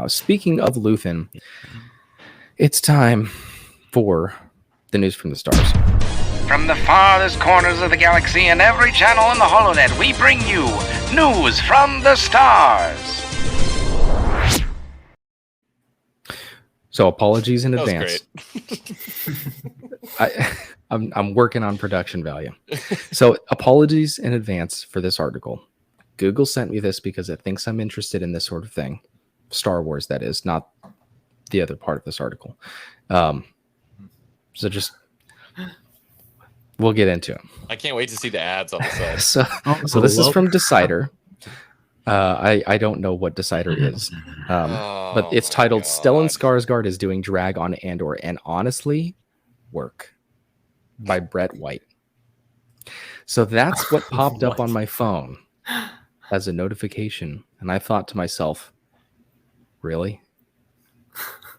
Speaking of Luthen, it's time for the news from the stars. From the farthest corners of the galaxy and every channel in the holonet, we bring you news from the stars. So apologies in That was advance. great. I'm working on production value. So apologies in advance for this article. Google sent me this because it thinks I'm interested in this sort of thing. Star Wars, that is, not the other part of this article. So just, we'll get into it. I can't wait to see the ads on the side. So this is from Decider. I don't know what Decider is, but it's titled Stellan Skarsgård is doing drag on Andor, and honestly, work by Brett White. So that's what popped up on my phone as a notification, and I thought to myself, really?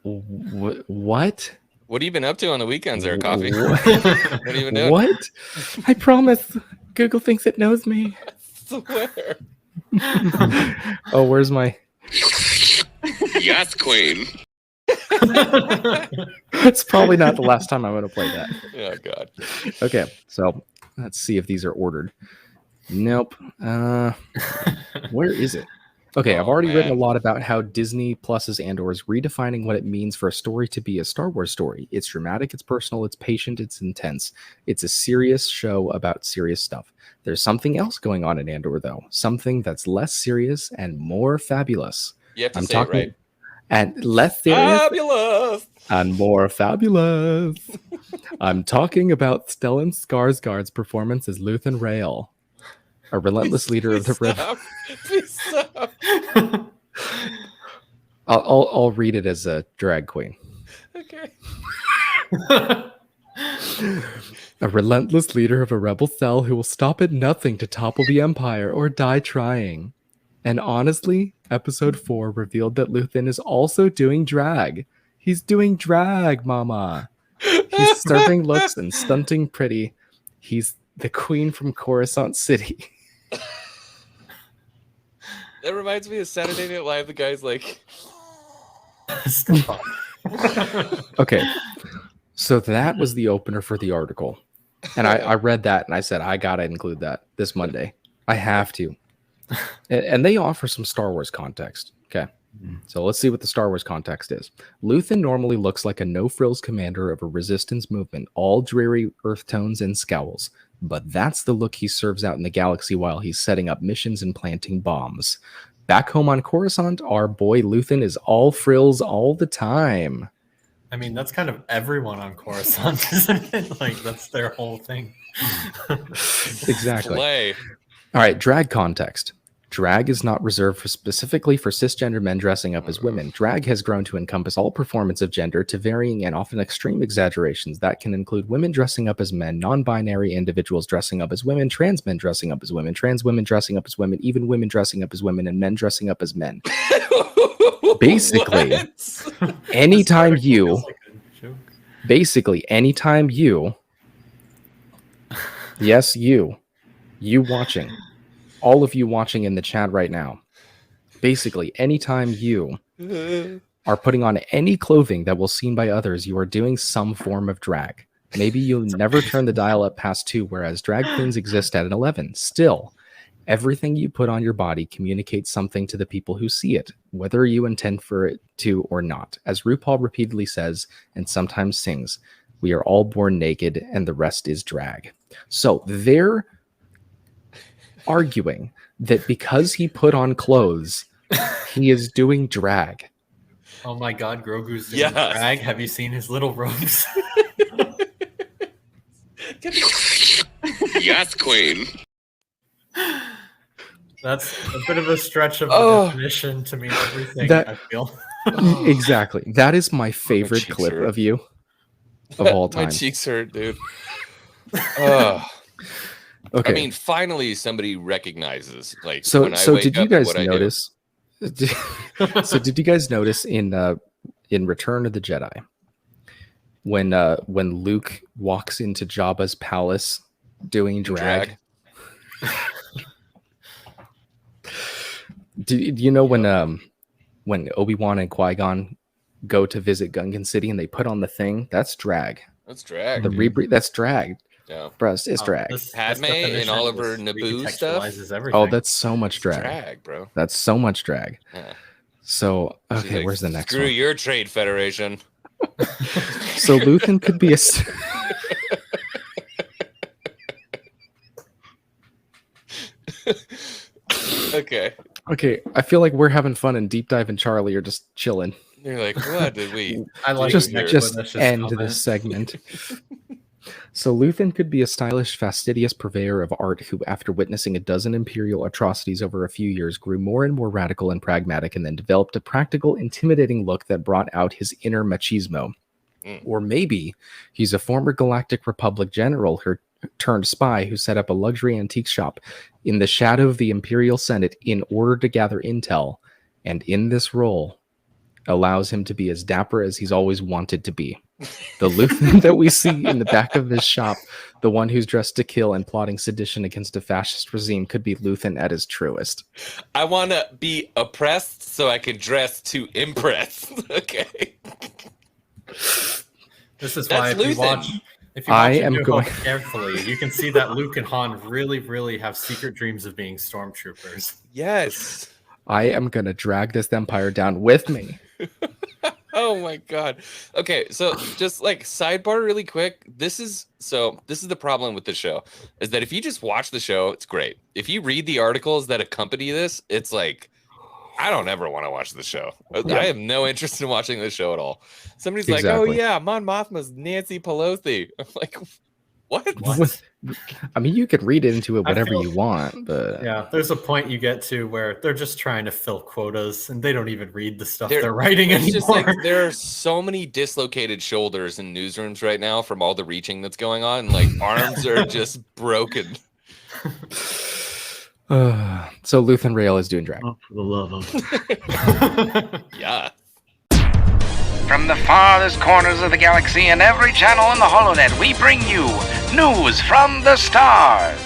What? What have you been up to on the weekends there, Coffee? What have you been doing? What? I promise Google thinks it knows me. I swear. Oh, where's my... Yes, queen. It's probably not the last time I'm going to play that. Oh, God. Okay, so let's see if these are ordered. Nope. Where is it? Okay, I've already written a lot about how Disney Plus's Andor is redefining what it means for a story to be a Star Wars story. It's dramatic, it's personal, it's patient, it's intense. It's a serious show about serious stuff. There's something else going on in Andor, though. Something that's less serious and more fabulous. You have to say it right. And less serious Fabulous! and more fabulous. I'm talking about Stellan Skarsgård's performance as Luthen Rael, a relentless leader of the rebel. Please stop. I'll read it as a drag queen. Okay. A relentless leader of a rebel cell who will stop at nothing to topple the Empire or die trying. And honestly, episode 4 revealed that Luthen is also doing drag. He's doing drag, mama. He's serving looks and stunting pretty. He's the queen from Coruscant City. That reminds me of Saturday Night Live. The guy's like... Stop. Okay, so that was the opener for the article. And I read that and I said, I gotta include that this Monday. I have to. And they offer some Star Wars context. Okay, so let's see what the Star Wars context is. Luthen normally looks like a no-frills commander of a resistance movement, all dreary earth tones and scowls. But that's the look he serves out in the galaxy while he's setting up missions and planting bombs. Back home on Coruscant, our boy Luthen is all frills all the time. I mean, that's kind of everyone on Coruscant, isn't it? Like, that's their whole thing. Exactly. Play. All right, drag context. Drag is not reserved specifically for cisgender men dressing up as women. Drag has grown to encompass all performance of gender to varying and often extreme exaggerations that can include women dressing up as men, non-binary individuals dressing up as women, trans men dressing up as women, trans women dressing up as women, even women dressing up as women, and men dressing up as men. Basically, anytime you, yes, you watching, all of you watching in the chat right now, basically, anytime you are putting on any clothing that will seen by others, you are doing some form of drag. Maybe you'll never turn the dial up past 2, whereas drag queens exist at an 11. Still, everything you put on your body communicates something to the people who see it, whether you intend for it to or not. As RuPaul repeatedly says, and sometimes sings, we are all born naked and the rest is drag. So they're arguing that because he put on clothes, he is doing drag. Oh my God, Grogu's doing drag. Have you seen his little robes? Yes, queen. That's a bit of a stretch of the definition to mean everything, I feel. Exactly. That is my favorite clip of you of all time. My cheeks hurt, dude. Okay. I mean, finally somebody recognizes. Like, so did you guys notice? So did you guys notice in Return of the Jedi when Luke walks into Jabba's palace doing drag? Do you know when when Obi-Wan and Qui-Gon go to visit Gungan City and they put on the thing, that's drag. That's drag. The dude. that's drag. Yeah. Bro, it's drag. Padme and all of her Naboo stuff? Oh, that's so much It's drag. drag, bro. That's so much drag. Yeah. So, She's okay, like, where's the next Screw one? your trade federation. So Luthen could be a... Okay. Okay, I feel like we're having fun and Deep Dive and Charlie are just chilling. You're like, what did we I like Just, Nick just Winish's end comment. this segment. So Luthen could be a stylish, fastidious purveyor of art who, after witnessing a dozen imperial atrocities over a few years, grew more and more radical and pragmatic and then developed a practical, intimidating look that brought out his inner machismo. Or maybe he's a former Galactic Republic general turned spy who set up a luxury antique shop in the shadow of the Imperial Senate in order to gather intel, and in this role allows him to be as dapper as he's always wanted to be. The Luthen that we see in the back of this shop, the one who's dressed to kill and plotting sedition against a fascist regime, could be Luthen at his truest. I want to be oppressed so I can dress to impress. Okay. This is That's why Luthen. if you watch I am New going- Hope carefully, you can see that Luke and Han really, really have secret dreams of being stormtroopers. Yes. I am going to drag this empire down with me. Oh my god. Okay, so just like sidebar really quick. This is the problem with the show is that if you just watch the show, it's great. If you read the articles that accompany this, it's like I don't ever want to watch the show. I have no interest in watching this show at all. Somebody's like, "Oh Exactly. yeah, Mon Mothma's Nancy Pelosi." I'm like, "What?" I mean, you could read into it I whatever feel- you want, but Yeah, there's a point you get to where they're just trying to fill quotas and they don't even read the stuff They're- they're writing It's anymore. just like there are so many dislocated shoulders in newsrooms right now from all the reaching that's going on. Like arms are just broken. so Luthen Rael is doing drag. Oh, for the love of. Yeah. From the farthest corners of the galaxy and every channel in the holonet, we bring you news from the stars.